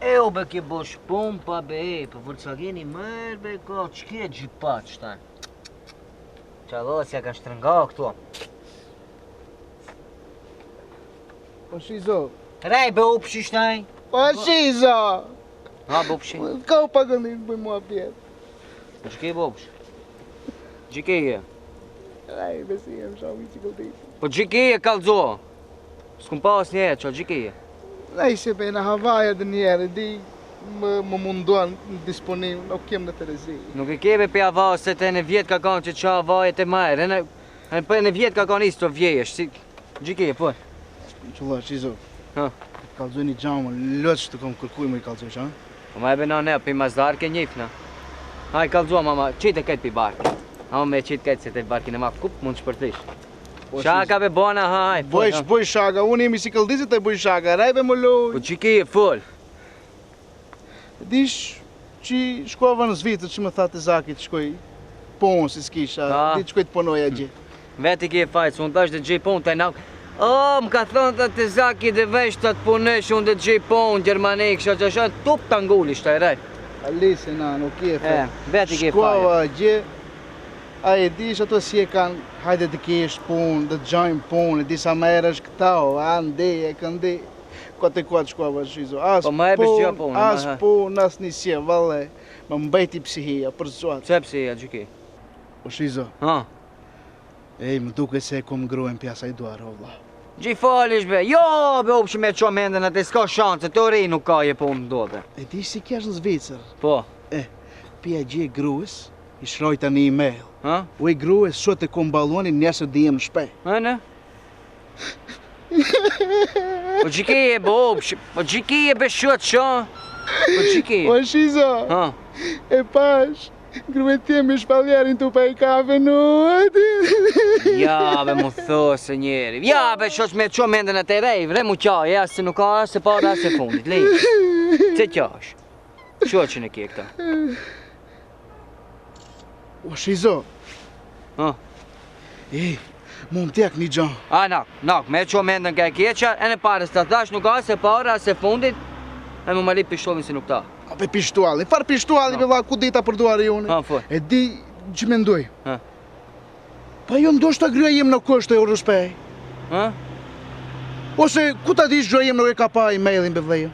E o be ke bosh pun pa be për Volkswageni mërë be ka qke gjipat shtaj. Qalosja ka shtrënga këtu. Po shizo. Rej be upshi shtaj. Po shizo. Ha be upshi. Ka u pagëllim bëj mua pjetë. Po qke be upshi? Gjike je? Rej, besi jem shumë i qikëlltit. Po gjike je kalzo. S'kum pas njerë që gjike je. Rej, se be në Havaja dhe njerë, di më munduan disponim, nuk kem në Terezi. Nuk e kebe pe Havaja se te në vjetë ka kanë që qa Havaja te majrë. Në vjetë ka kanë isto vjejesh. Gjike je, po? Qulla, shizo. Ha? Kalzoj një gjamë, lëç të kom kërkuj më i kalzoj, ha? Po ma e bena ne, pi mazdar ke njifna. Haj, kalzo, mama, qitë e këtë pi barki. Ama me qitë këtë se te barkin e ma kup mund shpërtish. Shaka be bona, haj. Boj shaka, unë jemi si këllëdizit e boj shaka, rajbe më loj. Po qiki e full. Dish që shkova në Zvicër që më tha të Zakit shkoj ponë si s'kisha, di që shkoj të punoja gjë. Veti ki e fajtë, unë tash dhe gjej ponë të e nak. O, më ka thonë të të Zakit dhe vesh të të punesh unë dhe gjej ponë Gjermanik, që shanë tup të angulli shtaj, rej. Alise, na, nuk je fajtë. Veti ki e fajtë. Shkova gjë, a e dish ato si e kanë, hajde të kesh punë, dhe të gjajmë punë, e disa merësh këta, o, ande, e këndi. Kote kuat shkova shizo, as punë, as nisje, vale, më mbejti psihia, për zuat. Pse psihia, gjiki? O shizo, ej, më duke se e kom ngruen pjasa i duar, o vla. Gjifalish be, jo be upshi me qo mendën atë s'ka shanse, të ori nuk ka je punë ndodhe. E dish si kjash në Zvicër? Po. Pia gje grues, i shrojta një email. U e grues, sot e kom baluani njësë dhe jem shpe. Në? Po gjiki e be upshi, po gjiki e be shot sho. Po gjiki. O shizo, e pash. Gruet tjem i shpaljerin të pa i kafe nuat. Ja be mu thosë njeri. Ja be shoq me qo mendën atë rej, vre mu qaj, ja se nuk ka as se para as se fundit, lejë. Se qash. Shoqin e kje këta. O shizo. Mu më tek një gjan. Nak, me qo mendën ka e kjeqa, e në parës të thash nuk ka as se para as se fundit, e mu ma li pishtovin si nuk ta. Ape pishtuali, far pishtuali be vla ku dita për duari jone. E di që me ndoj. Pa jo ndoshta gryja jem në kështë e urëshpej. Ose ku ta dish gryja jem në e ka pa e-mailin be vlejo.